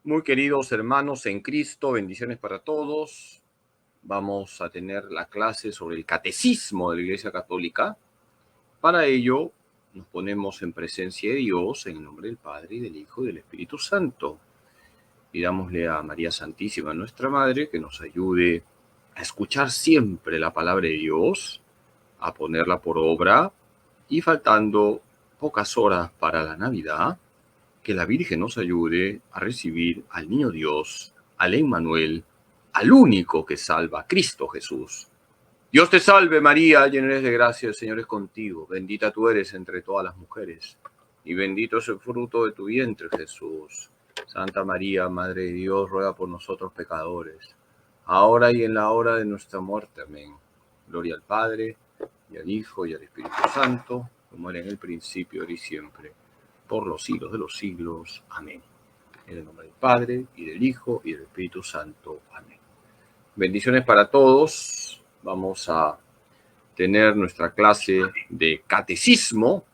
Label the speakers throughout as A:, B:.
A: Muy queridos hermanos en Cristo, bendiciones para todos. Vamos a tener la clase sobre el catecismo de la Iglesia Católica. Para ello, nos ponemos en presencia de Dios en el nombre del Padre, y del Hijo y del Espíritu Santo. Pidámosle a María Santísima, nuestra Madre, que nos ayude a escuchar siempre la palabra de Dios, a ponerla por obra, y faltando pocas horas para la Navidad, que la Virgen nos ayude a recibir al Niño Dios, al Emmanuel, al único que salva, Cristo Jesús. Dios te salve María, llena eres de gracia, el Señor es contigo. Bendita tú eres entre todas las mujeres, y bendito es el fruto de tu vientre, Jesús. Santa María, Madre de Dios, ruega por nosotros pecadores, ahora y en la hora de nuestra muerte. Amén. Gloria al Padre, y al Hijo, y al Espíritu Santo, como era en el principio, ahora y siempre, por los siglos de los siglos. Amén. En el nombre del Padre, y del Hijo, y del Espíritu Santo. Amén. Bendiciones para todos. Vamos a tener nuestra clase de catecismo.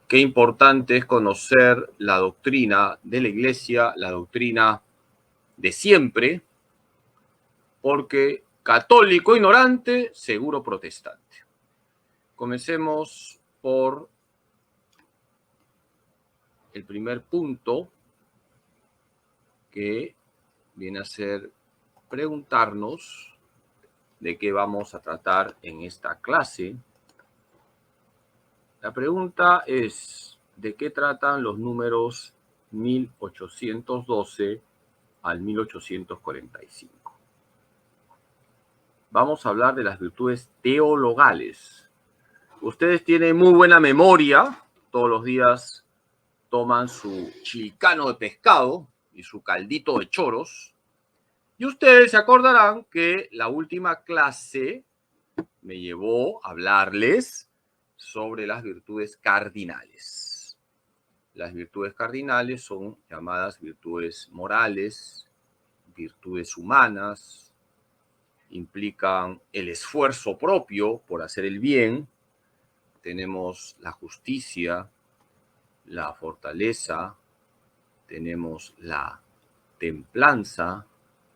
A: Qué importante es conocer la doctrina de la Iglesia, la doctrina de siempre, porque católico ignorante, seguro protestante. Comencemos por el primer punto, que viene a ser preguntarnos de qué vamos a tratar en esta clase. La pregunta es, ¿de qué tratan los números 1812 al 1845? Vamos a hablar de las virtudes teologales. Ustedes tienen muy buena memoria, todos los días toman su chilcano de pescado y su caldito de choros, y ustedes se acordarán que la última clase me llevó a hablarles sobre las virtudes cardinales. Las virtudes cardinales son llamadas virtudes morales, virtudes humanas, implican el esfuerzo propio por hacer el bien. Tenemos la justicia, la fortaleza, tenemos la templanza,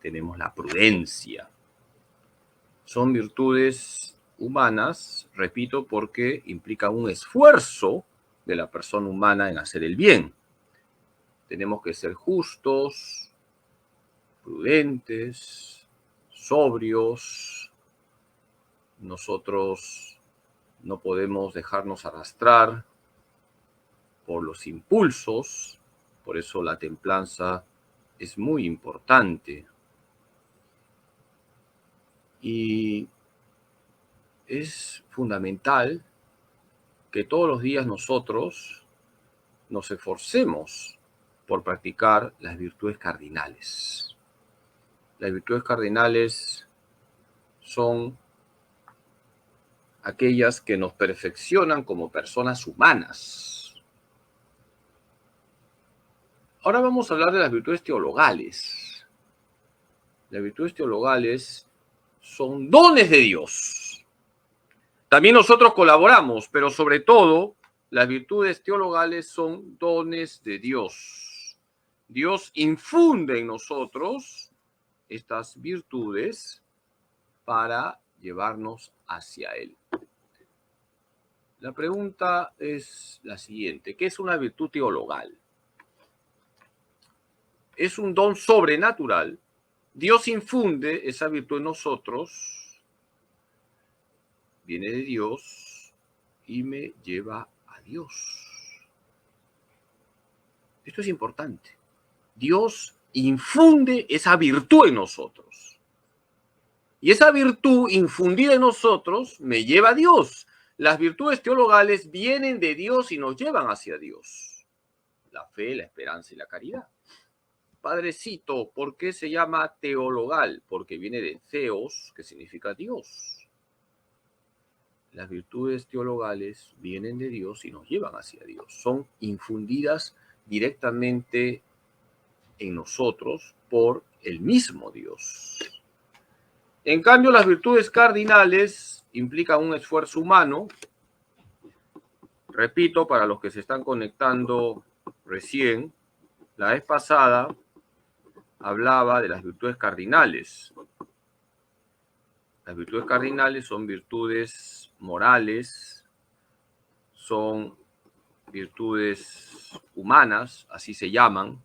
A: tenemos la prudencia. Son virtudes humanas, repito, porque implican un esfuerzo de la persona humana en hacer el bien. Tenemos que ser justos, prudentes, sobrios. Nosotros no podemos dejarnos arrastrar por los impulsos, por eso la templanza es muy importante. Y es fundamental que todos los días nosotros nos esforcemos por practicar las virtudes cardinales. Las virtudes cardinales son aquellas que nos perfeccionan como personas humanas. Ahora vamos a hablar de las virtudes teologales. Las virtudes teologales son dones de Dios. También nosotros colaboramos, pero sobre todo las virtudes teologales son dones de Dios. Dios infunde en nosotros estas virtudes para llevarnos hacia Él. La pregunta es la siguiente: ¿qué es una virtud teologal? Es un don sobrenatural. Dios infunde esa virtud en nosotros, viene de Dios y me lleva a Dios. Esto es importante. Dios infunde esa virtud en nosotros. Y esa virtud infundida en nosotros me lleva a Dios. Las virtudes teologales vienen de Dios y nos llevan hacia Dios. La fe, la esperanza y la caridad. Padrecito, ¿por qué se llama teologal? Porque viene de theos, que significa Dios. Las virtudes teologales vienen de Dios y nos llevan hacia Dios. Son infundidas directamente en nosotros por el mismo Dios. En cambio, las virtudes cardinales implican un esfuerzo humano. Repito, para los que se están conectando recién, la vez pasada hablaba de las virtudes cardinales. Las virtudes cardinales son virtudes morales, son virtudes humanas, así se llaman.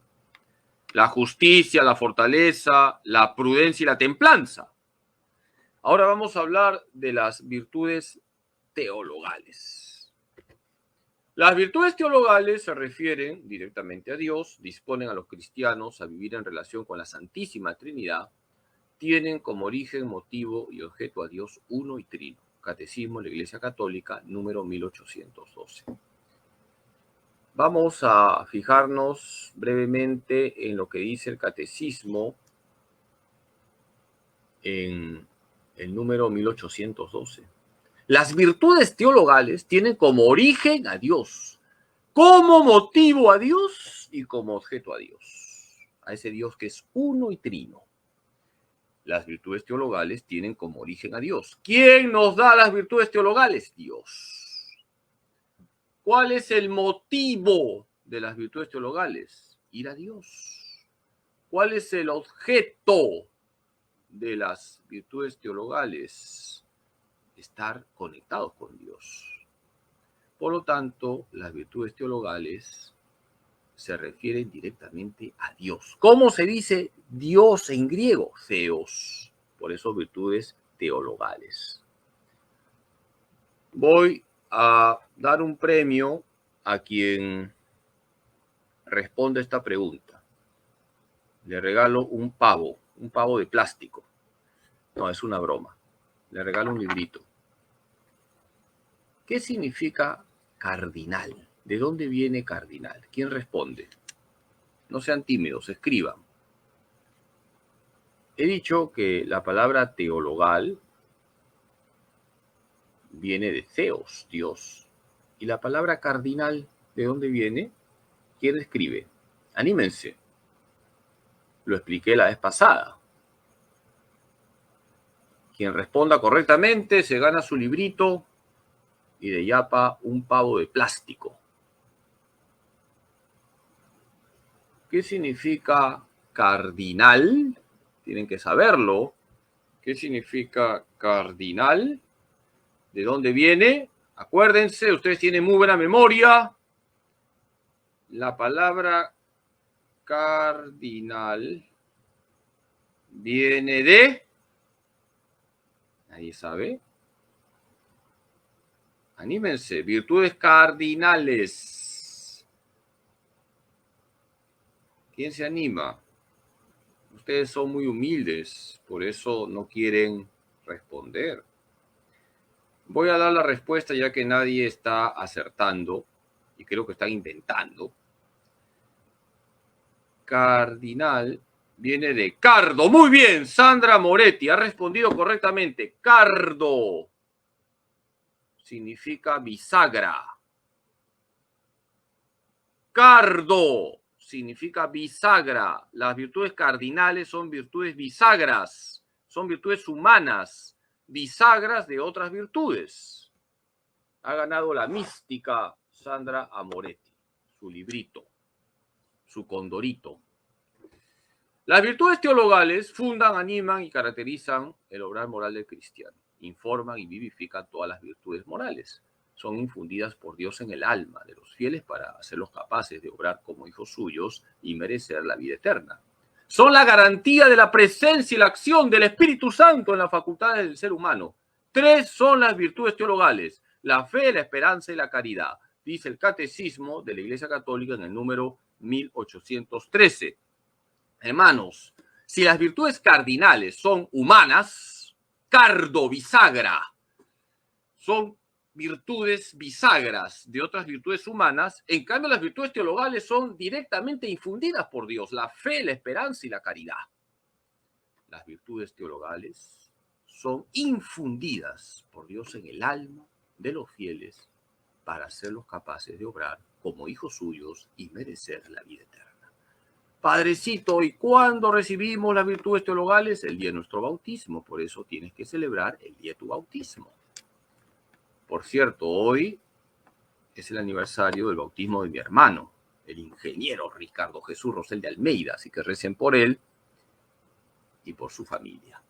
A: La justicia, la fortaleza, la prudencia y la templanza. Ahora vamos a hablar de las virtudes teologales. Las virtudes teologales se refieren directamente a Dios, disponen a los cristianos a vivir en relación con la Santísima Trinidad, tienen como origen, motivo y objeto a Dios uno y trino. Catecismo de la Iglesia Católica, número 1812. Vamos a fijarnos brevemente en lo que dice el Catecismo en el número 1812. Las virtudes teologales tienen como origen a Dios, como motivo a Dios y como objeto a Dios, a ese Dios que es uno y trino. Las virtudes teologales tienen como origen a Dios. ¿Quién nos da las virtudes teologales? Dios. ¿Cuál es el motivo de las virtudes teologales? Ir a Dios. ¿Cuál es el objeto de las virtudes teologales? Estar conectados con Dios. Por lo tanto, las virtudes teologales se refieren directamente a Dios. ¿Cómo se dice Dios en griego? Theos. Por eso virtudes teologales. Voy a dar un premio a quien responda esta pregunta. Le regalo un pavo de plástico. No, es una broma. Le regalo un librito. ¿Qué significa cardinal? ¿De dónde viene cardinal? ¿Quién responde? No sean tímidos, escriban. He dicho que la palabra teologal viene de theos, Dios. ¿Y la palabra cardinal de dónde viene? ¿Quién escribe? Anímense. Lo expliqué la vez pasada. Quien responda correctamente se gana su librito y de yapa un pavo de plástico. ¿Qué significa cardinal? Tienen que saberlo. ¿Qué significa cardinal? ¿De dónde viene? Acuérdense, ustedes tienen muy buena memoria. La palabra cardinal viene de... ¿Nadie sabe? Anímense. Virtudes cardinales. ¿Quién se anima? Ustedes son muy humildes, por eso no quieren responder. Voy a dar la respuesta ya que nadie está acertando y creo que están inventando. Cardinal viene de cardo. Muy bien, Sandra Moretti ha respondido correctamente. Cardo significa bisagra. Cardo significa bisagra. Las virtudes cardinales son virtudes bisagras, son virtudes humanas, bisagras de otras virtudes. Ha ganado la mística Sandra Amoretti, su librito, su condorito. Las virtudes teologales fundan, animan y caracterizan el obrar moral del cristiano. Informan y vivifican todas las virtudes morales. Son infundidas por Dios en el alma de los fieles para hacerlos capaces de obrar como hijos suyos y merecer la vida eterna. Son la garantía de la presencia y la acción del Espíritu Santo en las facultades del ser humano. 3 son las virtudes teologales: la fe, la esperanza y la caridad, dice el Catecismo de la Iglesia Católica en el número 1813. Hermanos, si las virtudes cardinales son humanas, cardo, bisagra, son virtudes bisagras de otras virtudes humanas, en cambio las virtudes teologales son directamente infundidas por Dios, la fe, la esperanza y la caridad. Las virtudes teologales son infundidas por Dios en el alma de los fieles para hacerlos capaces de obrar como hijos suyos y merecer la vida eterna. Padrecito, ¿y cuándo recibimos las virtudes teologales? El día de nuestro bautismo, por eso tienes que celebrar el día de tu bautismo. Por cierto, hoy es el aniversario del bautismo de mi hermano, el ingeniero Ricardo Jesús Rosel de Almeida, así que recen por él y por su familia.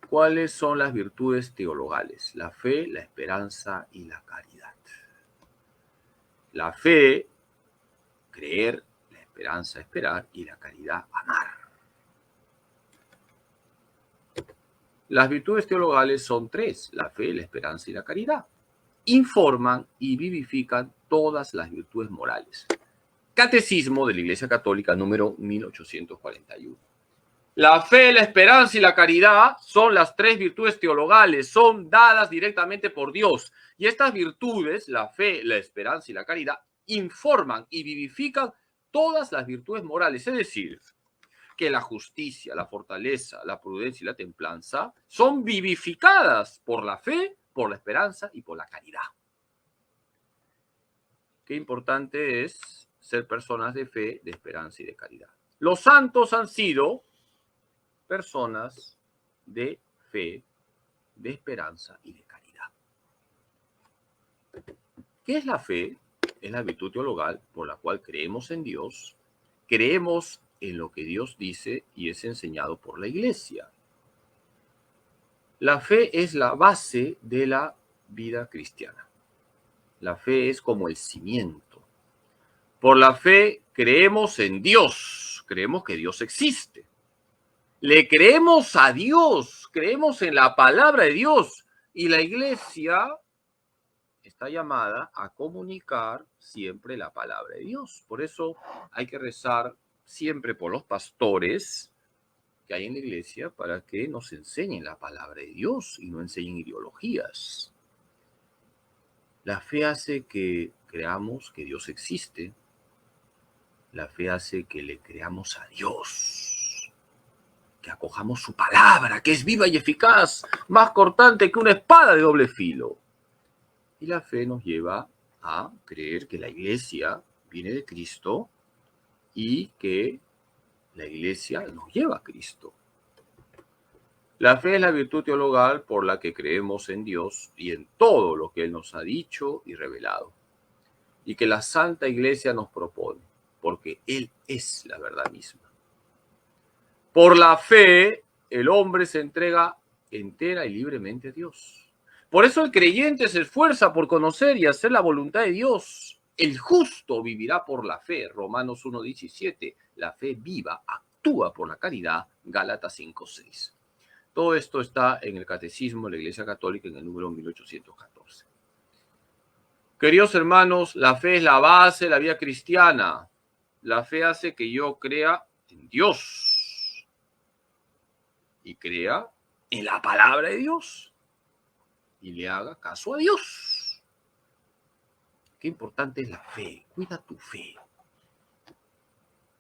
A: ¿Cuáles son las virtudes teologales? La fe, la esperanza y la caridad. La fe, creer, la esperanza, esperar y la caridad, amar. Las virtudes teologales son tres: la fe, la esperanza y la caridad. Informan y vivifican todas las virtudes morales. Catecismo de la Iglesia Católica número 1841. La fe, la esperanza y la caridad son las tres virtudes teologales, son dadas directamente por Dios. Y estas virtudes, la fe, la esperanza y la caridad, informan y vivifican todas las virtudes morales. Es decir, que la justicia, la fortaleza, la prudencia y la templanza son vivificadas por la fe, por la esperanza y por la caridad. Qué importante es ser personas de fe, de esperanza y de caridad. Los santos han sido personas de fe, de esperanza y de caridad. ¿Qué es la fe? Es la virtud teologal por la cual creemos en Dios, creemos en lo que Dios dice y es enseñado por la Iglesia. La fe es la base de la vida cristiana. La fe es como el cimiento. Por la fe creemos en Dios, creemos que Dios existe. Le creemos a Dios, creemos en la palabra de Dios, y la Iglesia está llamada a comunicar siempre la palabra de Dios. Por eso hay que rezar siempre por los pastores que hay en la Iglesia para que nos enseñen la palabra de Dios y no enseñen ideologías. La fe hace que creamos que Dios existe. La fe hace que le creamos a Dios, que acojamos su palabra, que es viva y eficaz, más cortante que una espada de doble filo. Y la fe nos lleva a creer que la Iglesia viene de Cristo y que la Iglesia nos lleva a Cristo. La fe es la virtud teologal por la que creemos en Dios y en todo lo que Él nos ha dicho y revelado, y que la Santa Iglesia nos propone, porque Él es la verdad misma. Por la fe, el hombre se entrega entera y libremente a Dios. Por eso el creyente se esfuerza por conocer y hacer la voluntad de Dios. El justo vivirá por la fe, Romanos 1:17. La fe viva actúa por la caridad, Gálatas 5:6. Todo esto está en el Catecismo de la Iglesia Católica en el número 1814. Queridos hermanos, la fe es la base de la vida cristiana. La fe hace que yo crea en Dios y crea en la palabra de Dios y le haga caso a Dios. Qué importante es la fe. Cuida tu fe.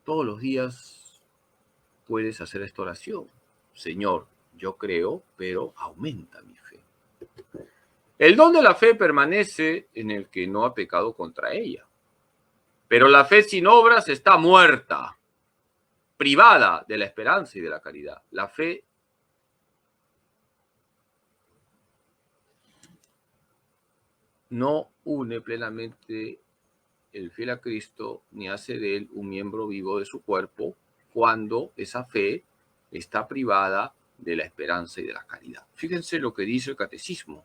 A: Todos los días puedes hacer esta oración. Señor, yo creo, pero aumenta mi fe. El don de la fe permanece en el que no ha pecado contra ella. Pero la fe sin obras está muerta, privada de la esperanza y de la caridad. La fe no une plenamente el fiel a Cristo ni hace de él un miembro vivo de su cuerpo cuando esa fe está privada de la esperanza y de la caridad. Fíjense lo que dice el Catecismo.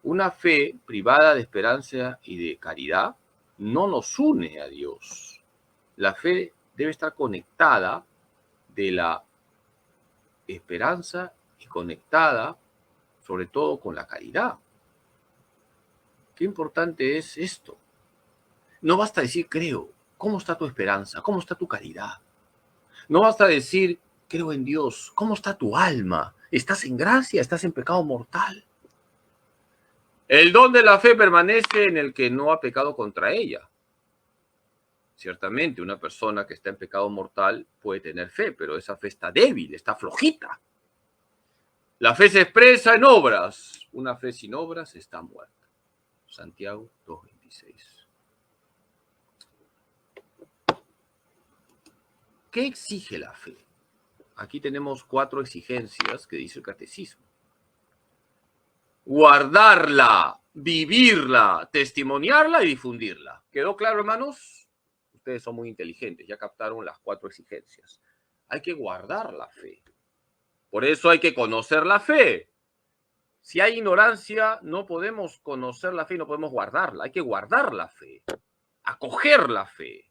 A: Una fe privada de esperanza y de caridad no nos une a Dios. La fe debe estar conectada de la esperanza y conectada sobre todo con la caridad. Qué importante es esto. No basta decir creo. ¿Cómo está tu esperanza? ¿Cómo está tu caridad? No basta decir creo en Dios. ¿Cómo está tu alma? ¿Estás en gracia? ¿Estás en pecado mortal? El don de la fe permanece en el que no ha pecado contra ella. Ciertamente, una persona que está en pecado mortal puede tener fe, pero esa fe está débil, está flojita. La fe se expresa en obras. Una fe sin obras está muerta. Santiago 2:26. ¿Qué exige la fe? Aquí tenemos 4 exigencias que dice el Catecismo. Guardarla, vivirla, testimoniarla y difundirla. ¿Quedó claro, hermanos? Ustedes son muy inteligentes, ya captaron las 4 exigencias. Hay que guardar la fe. Por eso hay que conocer la fe. Si hay ignorancia, no podemos conocer la fe y no podemos guardarla. Hay que guardar la fe, acoger la fe.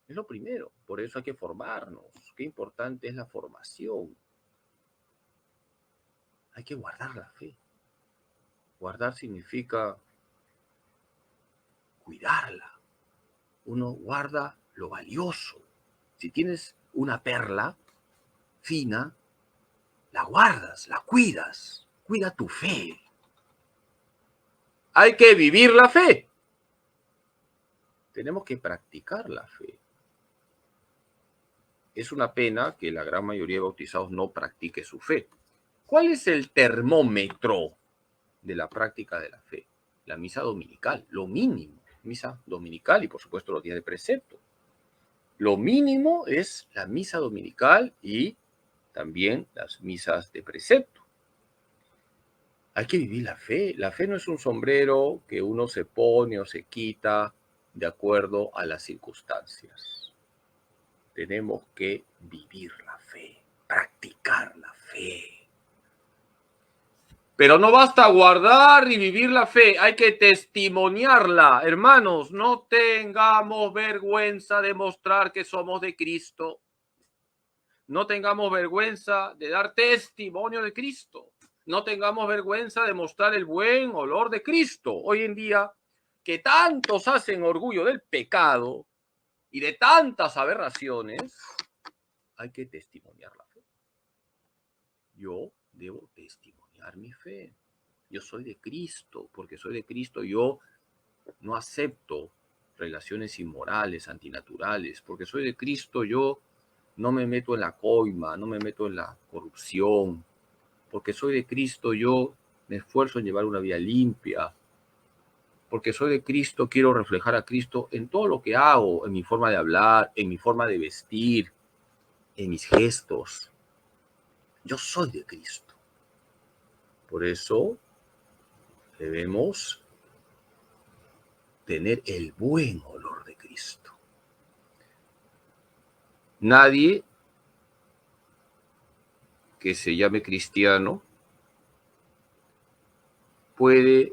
A: Es lo primero. Por eso hay que formarnos. Qué importante es la formación. Hay que guardar la fe. Guardar significa cuidarla. Uno guarda lo valioso. Si tienes una perla fina, la guardas, la cuidas. Cuida tu fe. Hay que vivir la fe. Tenemos que practicar la fe. Es una pena que la gran mayoría de bautizados no practique su fe. ¿Cuál es el termómetro de la práctica de la fe? La misa dominical, lo mínimo. Misa dominical y por supuesto los días de precepto. Lo mínimo es la misa dominical y también las misas de precepto. Hay que vivir la fe. La fe no es un sombrero que uno se pone o se quita de acuerdo a las circunstancias. Tenemos que vivir la fe, practicar la fe. Pero no basta guardar y vivir la fe, hay que testimoniarla. Hermanos, no tengamos vergüenza de mostrar que somos de Cristo. No tengamos vergüenza de dar testimonio de Cristo. No tengamos vergüenza de mostrar el buen olor de Cristo. Hoy en día, que tantos hacen orgullo del pecado y de tantas aberraciones, hay que testimoniar la fe. Yo debo testimoniar mi fe. Yo soy de Cristo, porque soy de Cristo. Yo no acepto relaciones inmorales, antinaturales, porque soy de Cristo. Yo no me meto en la coima, no me meto en la corrupción, porque soy de Cristo. Yo me esfuerzo en llevar una vida limpia, porque soy de Cristo. Quiero reflejar a Cristo en todo lo que hago, en mi forma de hablar, en mi forma de vestir, en mis gestos. Yo soy de Cristo. Por eso debemos tener el buen olor de Cristo. Nadie que se llame cristiano puede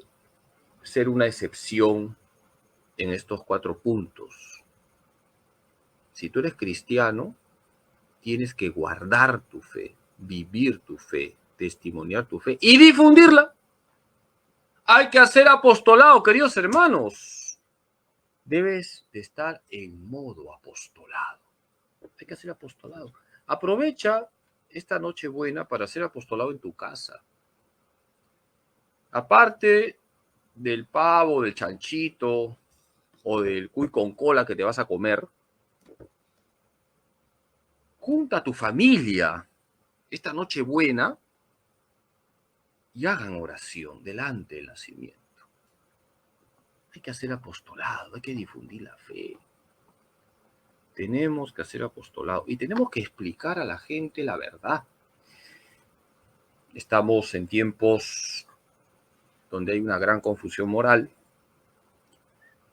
A: ser una excepción en estos 4 puntos. Si tú eres cristiano, tienes que guardar tu fe, vivir tu fe, testimoniar tu fe y difundirla. Hay que hacer apostolado, queridos hermanos. Debes de estar en modo apostolado. Hay que hacer apostolado. Aprovecha esta Nochebuena para hacer apostolado en tu casa. Aparte del pavo, del chanchito o del cuy con cola que te vas a comer, junta a tu familia esta Nochebuena y hagan oración delante del nacimiento. Hay que hacer apostolado, hay que difundir la fe. Tenemos que hacer apostolado y tenemos que explicar a la gente la verdad. Estamos en tiempos donde hay una gran confusión moral.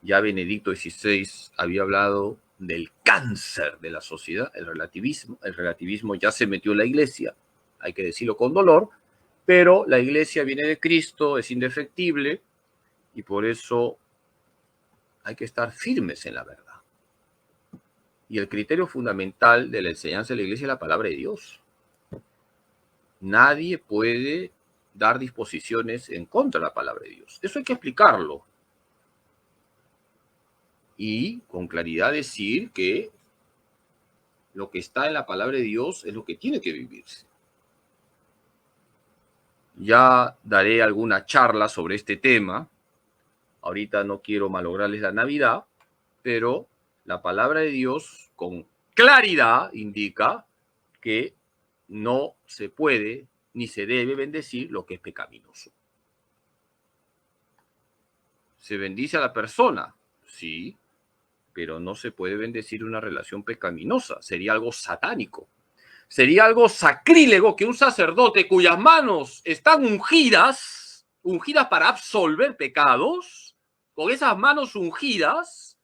A: Ya Benedicto XVI había hablado del cáncer de la sociedad, el relativismo. El relativismo ya se metió en la iglesia, hay que decirlo con dolor, pero la iglesia viene de Cristo, es indefectible y por eso hay que estar firmes en la verdad. Y el criterio fundamental de la enseñanza de la iglesia es la palabra de Dios. Nadie puede dar disposiciones en contra de la palabra de Dios. Eso hay que explicarlo. Y con claridad decir que lo que está en la palabra de Dios es lo que tiene que vivirse. Ya daré alguna charla sobre este tema. Ahorita no quiero malograrles la Navidad, pero la palabra de Dios con claridad indica que no se puede ni se debe bendecir lo que es pecaminoso. ¿Se bendice a la persona? Sí, pero no se puede bendecir una relación pecaminosa. Sería algo satánico. Sería algo sacrílego que un sacerdote cuyas manos están ungidas para absolver pecados, con esas manos ungidas,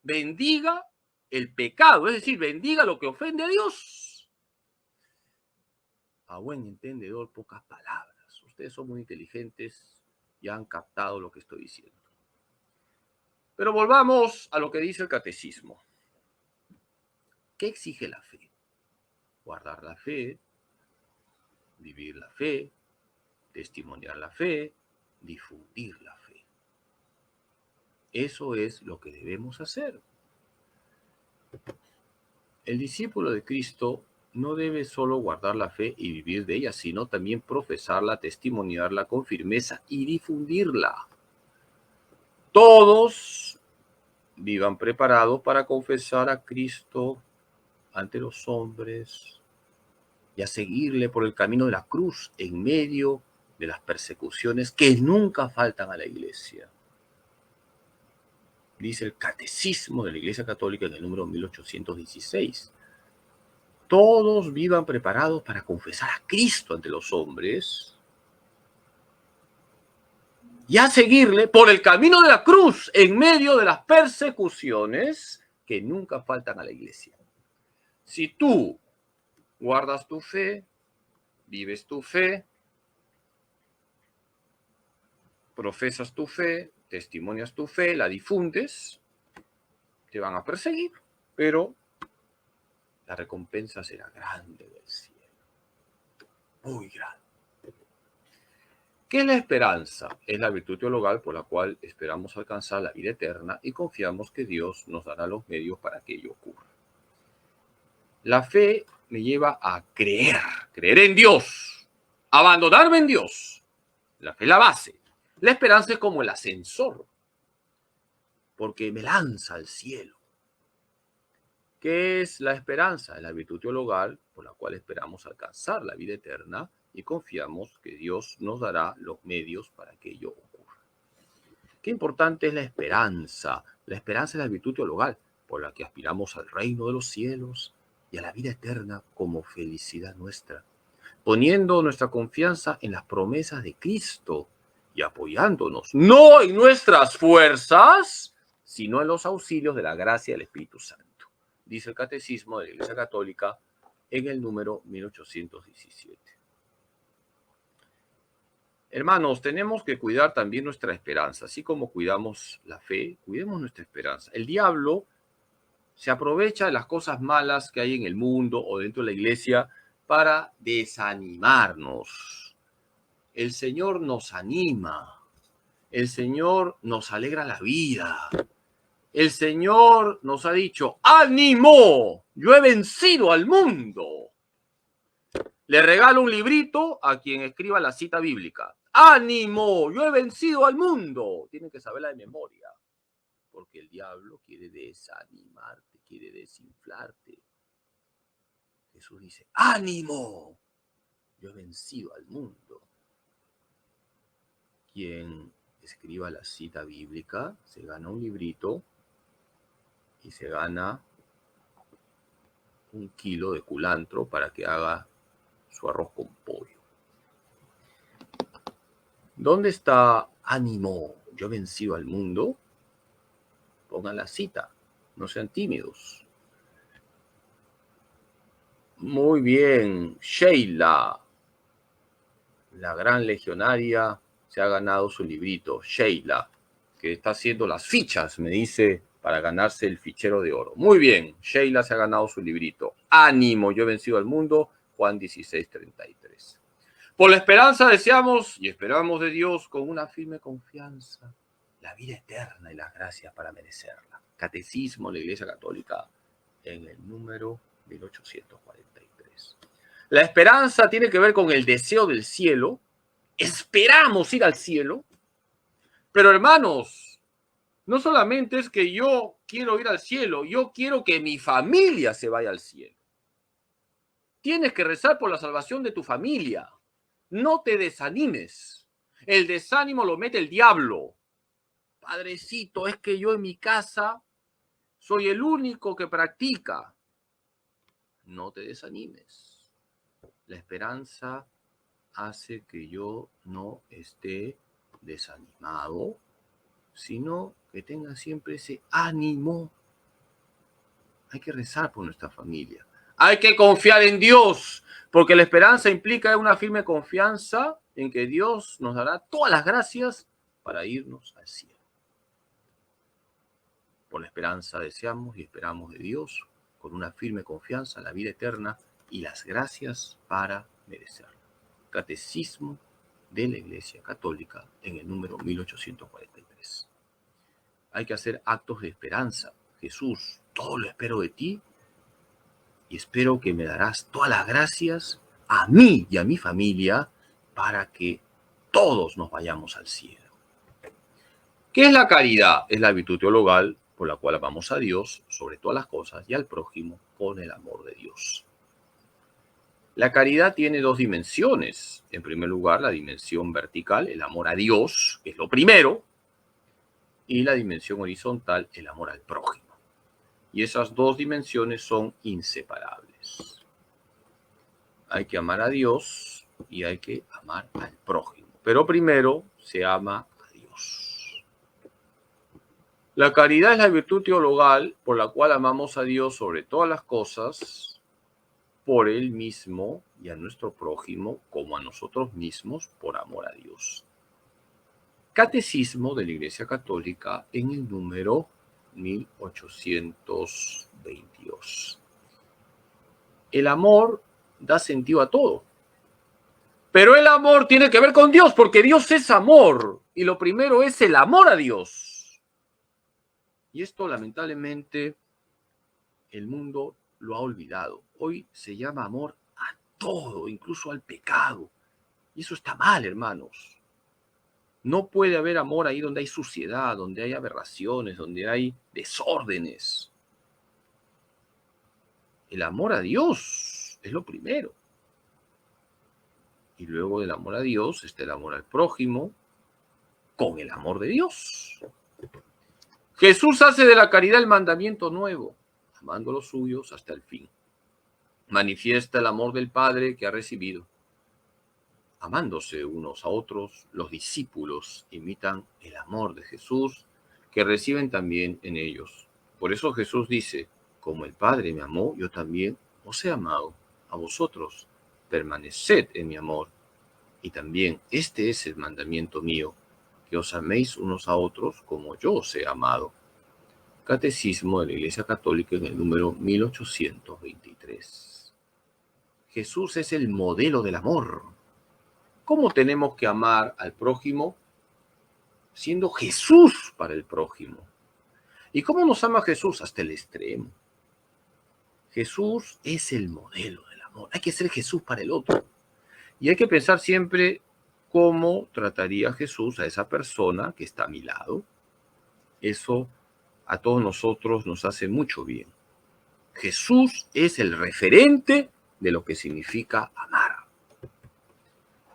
A: bendiga el pecado, es decir, bendiga lo que ofende a Dios. A buen entendedor, pocas palabras. Ustedes son muy inteligentes y han captado lo que estoy diciendo. Pero volvamos a lo que dice el catecismo. ¿Qué exige la fe? Guardar la fe, vivir la fe, testimoniar la fe, difundir la fe. Eso es lo que debemos hacer. El discípulo de Cristo no debe solo guardar la fe y vivir de ella, sino también profesarla, testimoniarla con firmeza y difundirla. Todos vivan preparados para confesar a Cristo ante los hombres y a seguirle por el camino de la cruz en medio de las persecuciones que nunca faltan a la iglesia. Dice el Catecismo de la Iglesia Católica en el número 1816. Todos vivan preparados para confesar a Cristo ante los hombres y a seguirle por el camino de la cruz en medio de las persecuciones que nunca faltan a la iglesia. Si tú guardas tu fe, vives tu fe, profesas tu fe, testimonias tu fe, la difundes, te van a perseguir, pero la recompensa será grande del cielo, muy grande. ¿Qué es la esperanza? Es la virtud teologal por la cual esperamos alcanzar la vida eterna y confiamos que Dios nos dará los medios para que ello ocurra. La fe me lleva a creer en Dios, abandonarme en Dios. La fe es la base. La esperanza es como el ascensor, porque me lanza al cielo. ¿Qué es la esperanza? Es la virtud teologal por la cual esperamos alcanzar la vida eterna y confiamos que Dios nos dará los medios para que ello ocurra. Qué importante es la esperanza. La esperanza es la virtud teologal por la que aspiramos al reino de los cielos y a la vida eterna como felicidad nuestra, poniendo nuestra confianza en las promesas de Cristo y apoyándonos no en nuestras fuerzas, sino en los auxilios de la gracia del Espíritu Santo. Dice el Catecismo de la Iglesia Católica en el número 1817. Hermanos, tenemos que cuidar también nuestra esperanza. Así como cuidamos la fe, cuidemos nuestra esperanza. El diablo se aprovecha de las cosas malas que hay en el mundo o dentro de la iglesia para desanimarnos. El Señor nos anima. El Señor nos alegra la vida. El Señor nos ha dicho, ¡ánimo! Yo he vencido al mundo. Le regalo un librito a quien escriba la cita bíblica. ¡Ánimo! Yo he vencido al mundo. Tienen que saberla de memoria. Porque el diablo quiere desanimarte, quiere desinflarte. Jesús dice, ¡ánimo! Yo he vencido al mundo. Quien escriba la cita bíblica se gana un librito y se gana 1 kilo de culantro para que haga su arroz con pollo. ¿Dónde está ánimo? Yo he vencido al mundo. Pongan la cita, no sean tímidos. Muy bien, Sheila, la gran legionaria, se ha ganado su librito. Sheila, que está haciendo las fichas, me dice, para ganarse el fichero de oro. Muy bien, Sheila se ha ganado su librito. Ánimo, yo he vencido al mundo. Juan 16:33. Por la esperanza deseamos y esperamos de Dios con una firme confianza la vida eterna y las gracias para merecerla. Catecismo de la Iglesia Católica en el número 1843. La esperanza tiene que ver con el deseo del cielo. Esperamos ir al cielo. Pero hermanos, no solamente es que yo quiero ir al cielo, yo quiero que mi familia se vaya al cielo. Tienes que rezar por la salvación de tu familia. No te desanimes. El desánimo lo mete el diablo. Padrecito, es que yo en mi casa soy el único que practica. No te desanimes. La esperanza hace que yo no esté desanimado, sino que tenga siempre ese ánimo Hay que rezar por nuestra familia. Hay que confiar en Dios, porque la esperanza implica una firme confianza en que Dios nos dará todas las gracias para irnos al cielo. Por la esperanza deseamos y esperamos de Dios con una firme confianza en la vida eterna y las gracias para merecerla. Catecismo de la Iglesia Católica en el número 1843. Hay que hacer actos de esperanza. Jesús, todo lo espero de ti y espero que me darás todas las gracias a mí y a mi familia para que todos nos vayamos al cielo. ¿Qué es la caridad? Es la virtud teologal por la cual amamos a Dios sobre todas las cosas y al prójimo con el amor de Dios. La caridad tiene dos dimensiones. En primer lugar, la dimensión vertical, el amor a Dios, que es lo primero, y la dimensión horizontal, el amor al prójimo. Y esas dos dimensiones son inseparables. Hay que amar a Dios y hay que amar al prójimo. Pero primero se ama a Dios. La caridad es la virtud teologal por la cual amamos a Dios sobre todas las cosas, por Él mismo y a nuestro prójimo como a nosotros mismos por amor a Dios. Catecismo de la Iglesia Católica en el número 1822. El amor da sentido a todo. Pero el amor tiene que ver con Dios, porque Dios es amor. Y lo primero es el amor a Dios. Y esto, lamentablemente, el mundo lo ha olvidado. Hoy se llama amor a todo, incluso al pecado. Y eso está mal, hermanos. No puede haber amor ahí donde hay suciedad, donde hay aberraciones, donde hay desórdenes. El amor a Dios es lo primero. Y luego del amor a Dios está el amor al prójimo con el amor de Dios. Jesús hace de la caridad el mandamiento nuevo, amando a los suyos hasta el fin. Manifiesta el amor del Padre que ha recibido. Amándose unos a otros, los discípulos imitan el amor de Jesús que reciben también en ellos. Por eso Jesús dice, como el Padre me amó, yo también os he amado a vosotros. Permaneced en mi amor. Y también este es el mandamiento mío, que os améis unos a otros como yo os he amado. Catecismo de la Iglesia Católica en el número 1823. Jesús es el modelo del amor. ¿Cómo tenemos que amar al prójimo? Siendo Jesús para el prójimo. ¿Y cómo nos ama Jesús? Hasta el extremo. Jesús es el modelo del amor. Hay que ser Jesús para el otro. Y hay que pensar siempre cómo trataría Jesús a esa persona que está a mi lado. Eso a todos nosotros nos hace mucho bien. Jesús es el referente de lo que significa amar.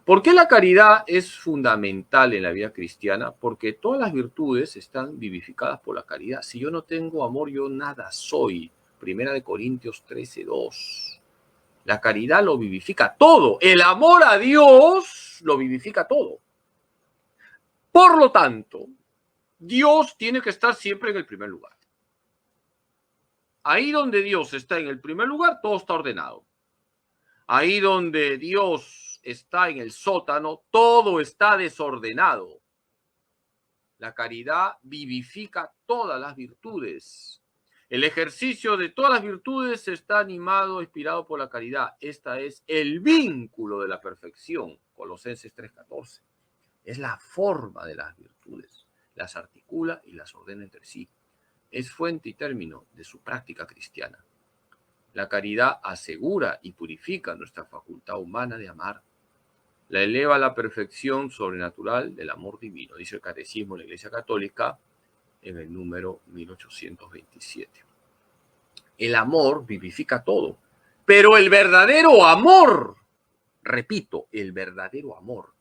A: ¿Por qué la caridad es fundamental en la vida cristiana? Porque todas las virtudes están vivificadas por la caridad. Si yo no tengo amor, yo nada soy. Primera de Corintios 13:2. La caridad lo vivifica todo. El amor a Dios lo vivifica todo. Por lo tanto, Dios tiene que estar siempre en el primer lugar. Ahí donde Dios está en el primer lugar, todo está ordenado. Ahí donde Dios está en el sótano, todo está desordenado. La caridad vivifica todas las virtudes. El ejercicio de todas las virtudes está animado, inspirado por la caridad. Esta es el vínculo de la perfección. Colosenses 3:14. Es la forma de las virtudes. Las articula y las ordena entre sí. Es fuente y término de su práctica cristiana. La caridad asegura y purifica nuestra facultad humana de amar. La eleva a la perfección sobrenatural del amor divino, dice el Catecismo de la Iglesia Católica en el número 1827. El amor vivifica todo, pero el verdadero amor, repito, el verdadero amor.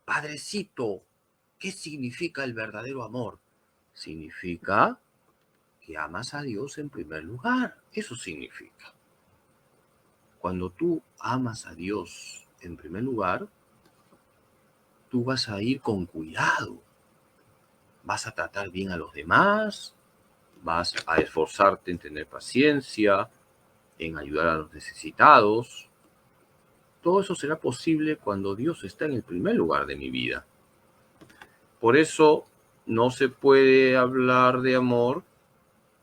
A: Padrecito, ¿qué significa el verdadero amor? Significa que amas a Dios en primer lugar. Eso significa. Cuando tú amas a Dios en primer lugar, tú vas a ir con cuidado. Vas a tratar bien a los demás Vas a esforzarte en tener paciencia, en ayudar a los necesitados. Todo eso será posible cuando Dios está en el primer lugar de mi vida. Por eso no se puede hablar de amor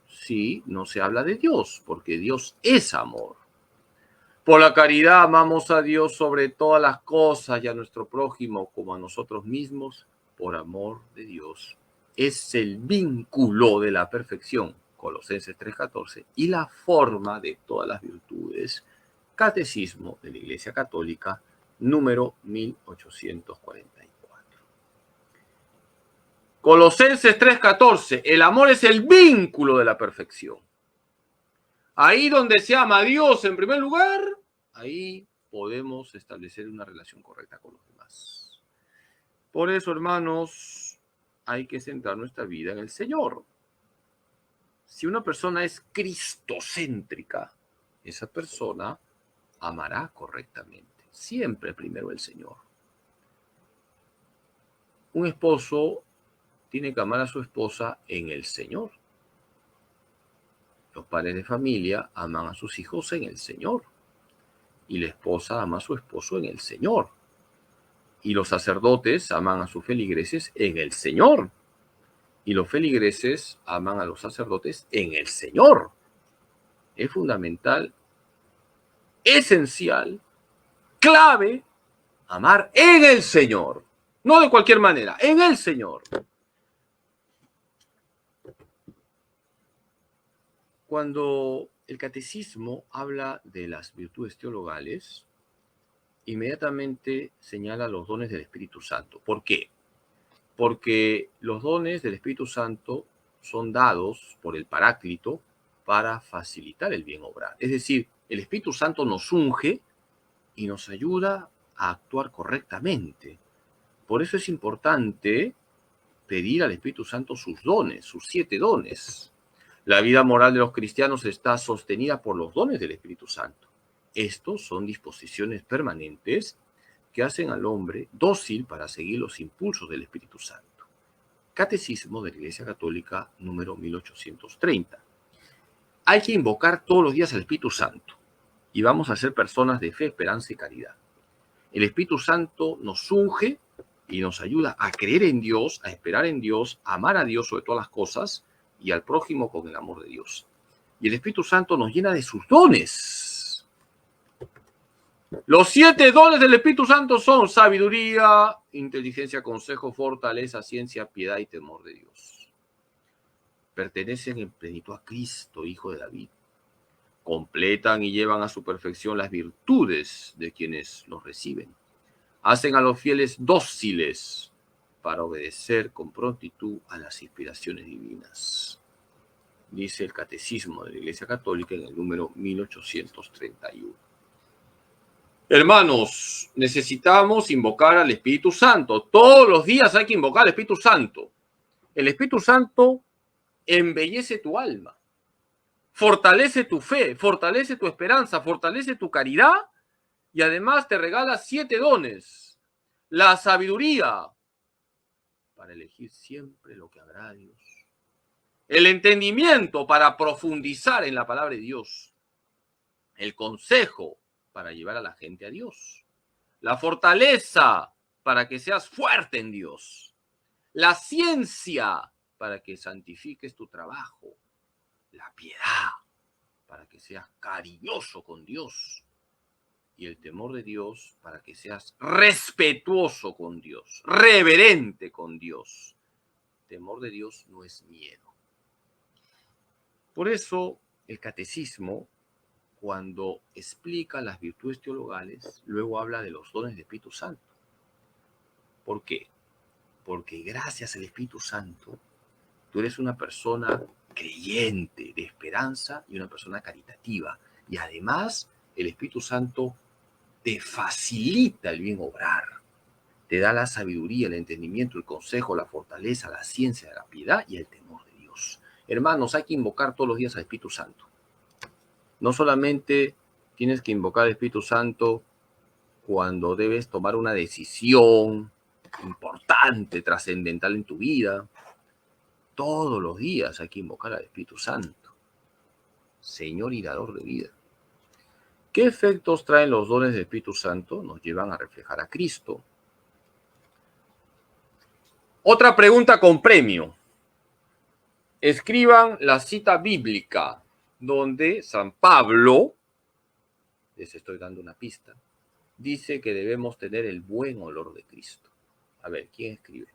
A: si no se habla de Dios, porque Dios es amor. Por la caridad amamos a Dios sobre todas las cosas y a nuestro prójimo como a nosotros mismos, por amor de Dios. Es el vínculo de la perfección, Colosenses 3:14, y la forma de todas las virtudes, Catecismo de la Iglesia Católica, número 1844. Colosenses 3:14, el amor es el vínculo de la perfección. Ahí donde se ama a Dios en primer lugar, ahí podemos establecer una relación correcta con los demás. Por eso, hermanos, hay que centrar nuestra vida en el Señor. Si una persona es cristocéntrica, esa persona amará correctamente. Siempre primero el Señor. Un esposo tiene que amar a su esposa en el Señor. Los padres de familia aman a sus hijos en el Señor. Y la esposa ama a su esposo en el Señor. Y los sacerdotes aman a sus feligreses en el Señor. Y los feligreses aman a los sacerdotes en el Señor. Es fundamental, esencial, clave, amar en el Señor. No de cualquier manera, en el Señor. Cuando el catecismo habla de las virtudes teologales, inmediatamente señala los dones del Espíritu Santo. ¿Por qué? Porque los dones del Espíritu Santo son dados por el Paráclito para facilitar el bien obrar. Es decir, el Espíritu Santo nos unge y nos ayuda a actuar correctamente. Por eso es importante pedir al Espíritu Santo sus dones, sus 7 dones. La vida moral de los cristianos está sostenida por los dones del Espíritu Santo. Estos son disposiciones permanentes que hacen al hombre dócil para seguir los impulsos del Espíritu Santo. Catecismo de la Iglesia Católica, número 1830. Hay que invocar todos los días al Espíritu Santo y vamos a ser personas de fe, esperanza y caridad. El Espíritu Santo nos unge y nos ayuda a creer en Dios, a esperar en Dios, a amar a Dios sobre todas las cosas y al prójimo con el amor de Dios. Y el Espíritu Santo nos llena de sus dones. Los 7 dones del Espíritu Santo son sabiduría, inteligencia, consejo, fortaleza, ciencia, piedad y temor de Dios. Pertenecen en plenitud a Cristo, Hijo de David. Completan y llevan a su perfección las virtudes de quienes los reciben. Hacen a los fieles dóciles para obedecer con prontitud a las inspiraciones divinas. Dice el Catecismo de la Iglesia Católica en el número 1831. Hermanos, necesitamos invocar al Espíritu Santo. Todos los días hay que invocar al Espíritu Santo. El Espíritu Santo embellece tu alma, fortalece tu fe, fortalece tu esperanza, fortalece tu caridad y además te regala 7 dones. La sabiduría para elegir siempre lo que agrada a Dios. El entendimiento para profundizar en la palabra de Dios. El consejo para llevar a la gente a Dios. La fortaleza para que seas fuerte en Dios. La ciencia para que santifiques tu trabajo. La piedad para que seas cariñoso con Dios. Y el temor de Dios para que seas respetuoso con Dios, reverente con Dios. Temor de Dios no es miedo. Por eso el catecismo, cuando explica las virtudes teologales, luego habla de los dones del Espíritu Santo. ¿Por qué? Porque gracias al Espíritu Santo, tú eres una persona creyente, de esperanza y una persona caritativa. Y además, el Espíritu Santo te facilita el bien obrar. Te da la sabiduría, el entendimiento, el consejo, la fortaleza, la ciencia, la piedad y el temor de Dios. Hermanos, hay que invocar todos los días al Espíritu Santo. No solamente tienes que invocar al Espíritu Santo cuando debes tomar una decisión importante, trascendental en tu vida, Todos los días hay que invocar al Espíritu Santo, Señor y dador de vida. ¿Qué efectos traen los dones del Espíritu Santo? Nos llevan a reflejar a Cristo. Otra pregunta con premio. Escriban la cita bíblica donde San Pablo, les estoy dando una pista, dice que debemos tener el buen olor de Cristo. A ver, ¿quién escribe?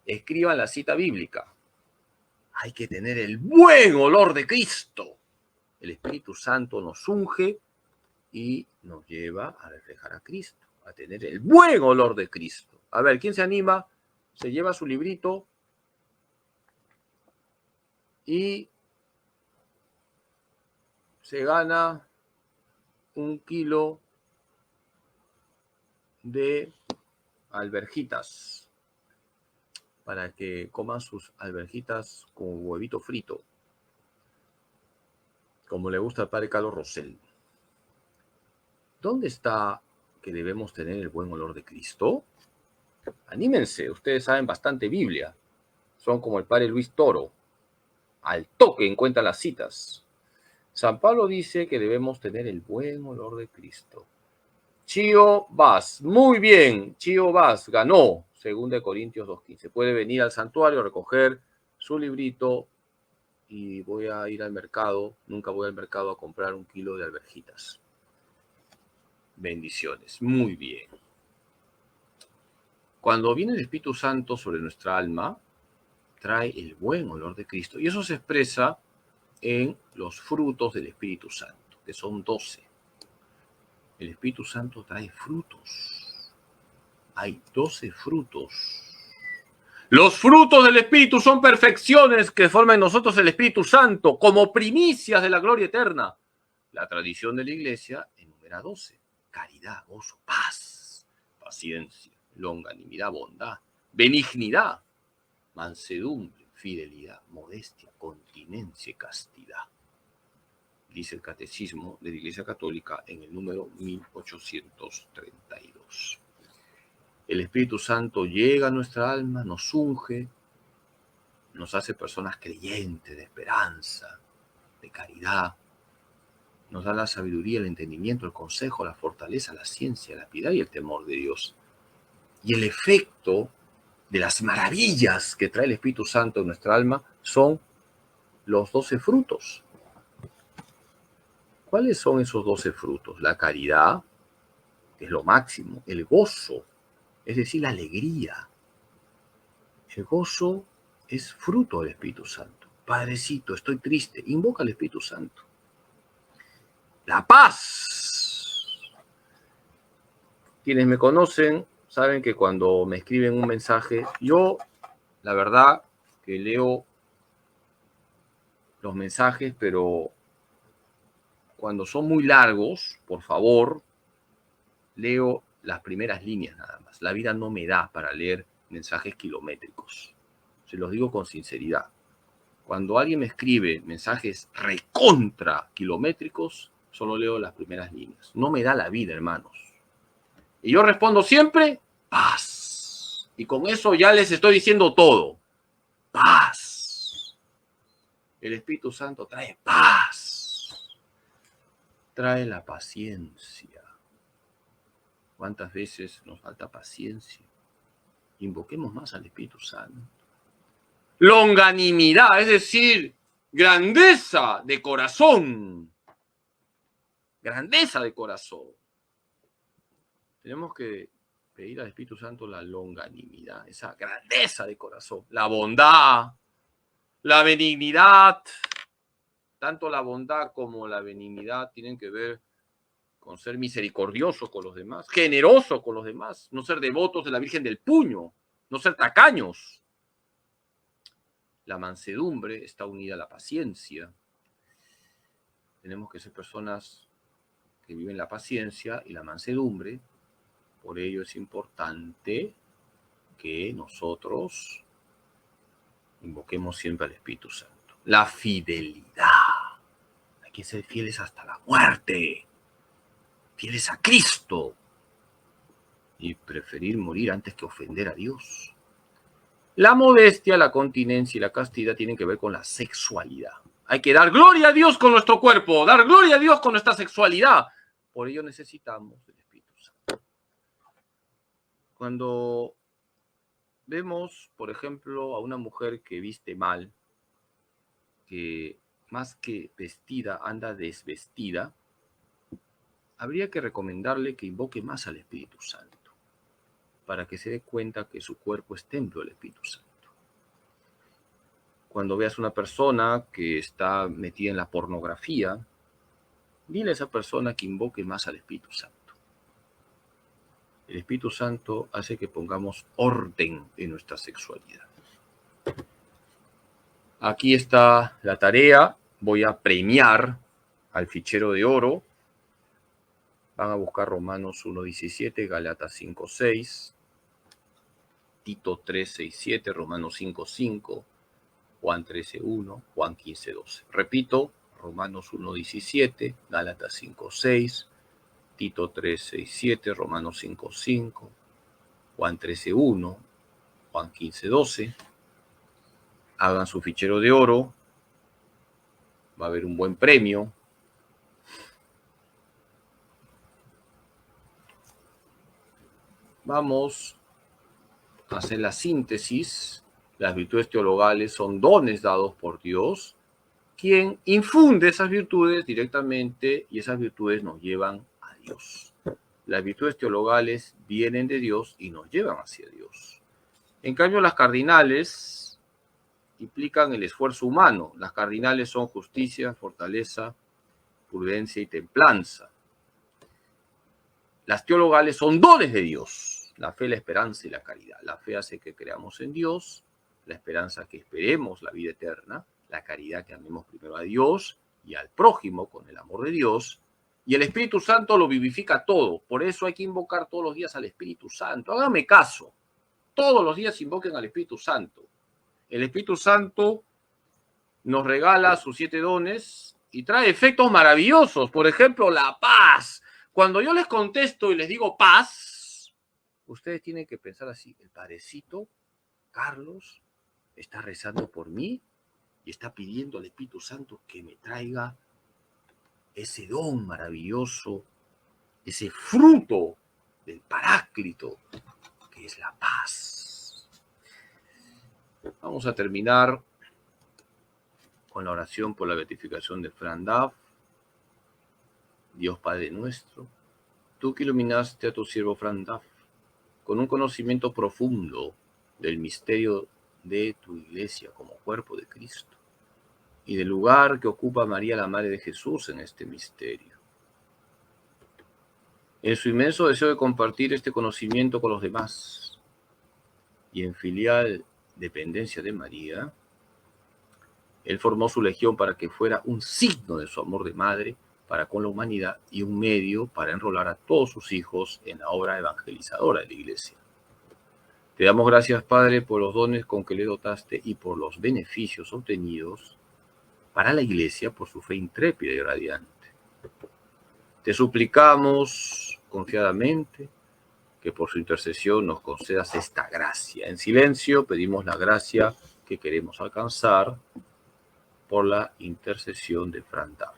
A: Escriban la cita bíblica. Hay que tener el buen olor de Cristo. El Espíritu Santo nos unge y nos lleva a reflejar a Cristo, a tener el buen olor de Cristo. A ver, ¿quién se anima? Se lleva su librito y se gana 1 kilo de alverjitas para que coman sus alverjitas con huevito frito, como le gusta al padre Carlos Rosell. ¿Dónde está que debemos tener el buen olor de Cristo? Anímense, ustedes saben bastante Biblia. Son como el padre Luis Toro. Al toque encuentran las citas. San Pablo dice que debemos tener el buen olor de Cristo. Chío Vaz, muy bien, Chío Vaz ganó, 2 Corintios 2:15. Puede venir al santuario a recoger su librito y voy a ir al mercado, nunca voy al mercado a comprar 1 kilo de alverjitas. Bendiciones, muy bien. Cuando viene el Espíritu Santo sobre nuestra alma, trae el buen olor de Cristo y eso se expresa en los frutos del Espíritu Santo, que son 12. El Espíritu Santo trae frutos. Hay 12 frutos. Los frutos del Espíritu son perfecciones que forman en nosotros el Espíritu Santo como primicias de la gloria eterna. La tradición de la Iglesia enumera 12. Caridad, gozo, paz, paciencia, longanimidad, bondad, benignidad, mansedumbre, fidelidad, modestia, continencia y castidad. Dice el Catecismo de la Iglesia Católica en el número 1832. El Espíritu Santo llega a nuestra alma, nos unge, nos hace personas creyentes, de esperanza, de caridad, nos da la sabiduría, el entendimiento, el consejo, la fortaleza, la ciencia, la piedad y el temor de Dios. Y el efecto de las maravillas que trae el Espíritu Santo en nuestra alma son los 12 frutos. ¿Cuáles son esos 12 frutos? La caridad, que es lo máximo, el gozo, es decir, la alegría. El gozo es fruto del Espíritu Santo. Padrecito, estoy triste, invoca al Espíritu Santo. La paz. Quienes me conocen saben que cuando me escriben un mensaje, yo, la verdad, que leo los mensajes, pero cuando son muy largos, por favor, leo las primeras líneas nada más. La vida no me da para leer mensajes kilométricos. Se los digo con sinceridad. Cuando alguien me escribe mensajes recontra kilométricos, solo leo las primeras líneas. No me da la vida, hermanos. Y yo respondo siempre, paz. Y con eso ya les estoy diciendo todo. Paz. El Espíritu Santo trae paz. Trae la paciencia. ¿Cuántas veces nos falta paciencia? Invoquemos más al Espíritu Santo. Longanimidad, es decir, grandeza de corazón. Grandeza de corazón. Tenemos que pedir al Espíritu Santo la longanimidad, esa grandeza de corazón, la bondad, la benignidad. Tanto la bondad como la benignidad tienen que ver con ser misericordioso con los demás, generoso con los demás, no ser devotos de la Virgen del Puño, no ser tacaños. La mansedumbre está unida a la paciencia. Tenemos que ser personas que viven la paciencia y la mansedumbre. Por ello es importante que nosotros invoquemos siempre al Espíritu Santo. La fidelidad. Hay que ser fieles hasta la muerte. Fieles a Cristo. Y preferir morir antes que ofender a Dios. La modestia, la continencia y la castidad tienen que ver con la sexualidad. Hay que dar gloria a Dios con nuestro cuerpo, dar gloria a Dios con nuestra sexualidad. Por ello necesitamos el Espíritu Santo. Cuando vemos, por ejemplo, a una mujer que viste mal, que más que vestida anda desvestida, habría que recomendarle que invoque más al Espíritu Santo, para que se dé cuenta que su cuerpo es templo del Espíritu Santo. Cuando veas una persona que está metida en la pornografía, dile a esa persona que invoque más al Espíritu Santo. El Espíritu Santo hace que pongamos orden en nuestra sexualidad. Aquí está la tarea. Voy a premiar al fichero de oro. Van a buscar Romanos 1:17, Gálatas 5:6, Tito 3:6-7, Romanos 5:5, Juan 13:1, Juan 15:12. Repito, Romanos 1:17, Gálatas 5:6, Tito 3:6-7, Romanos 5:5, Juan 13:1, Juan 15:12. Hagan su fichero de oro. Va a haber un buen premio. Vamos a hacer la síntesis. Las virtudes teologales son dones dados por Dios, quien infunde esas virtudes directamente y esas virtudes nos llevan a Dios. Las virtudes teologales vienen de Dios y nos llevan hacia Dios. En cambio, las cardinales implican el esfuerzo humano. Las cardinales son justicia, fortaleza, prudencia y templanza. Las teologales son dones de Dios. La fe, la esperanza y la caridad. La fe hace que creamos en Dios, la esperanza que esperemos la vida eterna, la caridad que amemos primero a Dios y al prójimo con el amor de Dios, y el Espíritu Santo lo vivifica todo. Por eso hay que invocar todos los días al Espíritu Santo. Háganme caso. Todos los días invoquen al Espíritu Santo. El Espíritu Santo nos regala sus 7 dones y trae efectos maravillosos. Por ejemplo, la paz. Cuando yo les contesto y les digo paz, ustedes tienen que pensar así: el padrecito Carlos está rezando por mí y está pidiendo al Espíritu Santo que me traiga ese don maravilloso, ese fruto del Paráclito, que es la paz. Vamos a terminar con la oración por la beatificación de Fran Daff. Dios Padre nuestro, tú que iluminaste a tu siervo Fran Daff con un conocimiento profundo del misterio de tu iglesia como cuerpo de Cristo y del lugar que ocupa María, la Madre de Jesús, en este misterio. En su inmenso deseo de compartir este conocimiento con los demás y en filial dependencia de María, él formó su legión para que fuera un signo de su amor de madre para con la humanidad y un medio para enrolar a todos sus hijos en la obra evangelizadora de la Iglesia. Te damos gracias, Padre, por los dones con que le dotaste y por los beneficios obtenidos para la Iglesia por su fe intrépida y radiante. Te suplicamos confiadamente que por su intercesión nos concedas esta gracia. En silencio pedimos la gracia que queremos alcanzar por la intercesión de Fran Daff.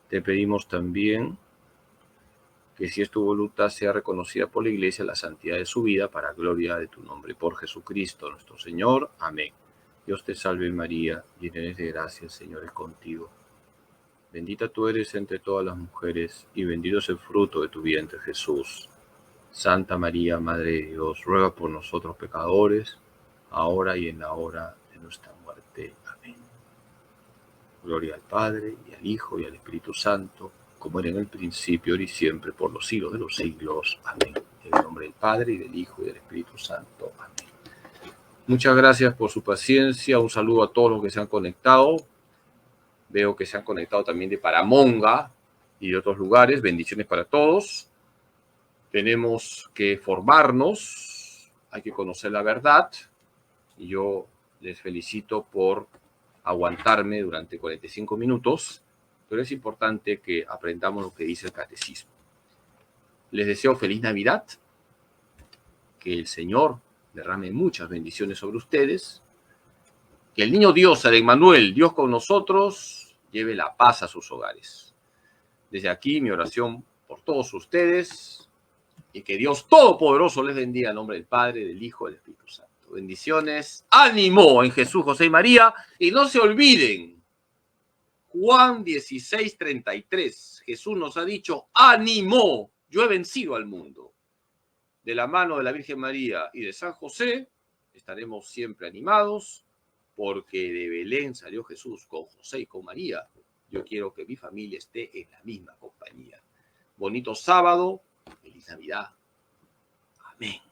A: Te pedimos también que si es tu voluntad sea reconocida por la Iglesia la santidad de su vida para gloria de tu nombre. Por Jesucristo nuestro Señor. Amén. Dios te salve María, llena eres de gracia, el Señor es contigo. Bendita tú eres entre todas las mujeres y bendito es el fruto de tu vientre, Jesús. Santa María, Madre de Dios, ruega por nosotros pecadores, ahora y en la hora de nuestra muerte. Amén. Gloria al Padre, y al Hijo, y al Espíritu Santo, como era en el principio, ahora y siempre, por los siglos de los siglos. Amén. En el nombre del Padre, y del Hijo, y del Espíritu Santo. Amén. Muchas gracias por su paciencia. Un saludo a todos los que se han conectado. Veo que se han conectado también de Paramonga y de otros lugares. Bendiciones para todos. Tenemos que formarnos, hay que conocer la verdad. Y yo Les felicito por aguantarme durante 45 minutos, pero es importante que aprendamos lo que dice el catecismo. Les deseo feliz Navidad, que el Señor derrame muchas bendiciones sobre ustedes, que el niño Dios, el Emmanuel, Dios con nosotros, lleve la paz a sus hogares. Desde aquí mi oración por todos ustedes y que Dios Todopoderoso les bendiga en nombre del Padre, del Hijo y del Espíritu Santo. Bendiciones, ánimo en Jesús, José y María, y no se olviden, Juan 16:33, Jesús nos ha dicho, ánimo, yo he vencido al mundo. De la mano de la Virgen María y de San José, estaremos siempre animados, porque de Belén salió Jesús con José y con María. Yo quiero que mi familia esté en la misma compañía. Bonito sábado, feliz Navidad. Amén.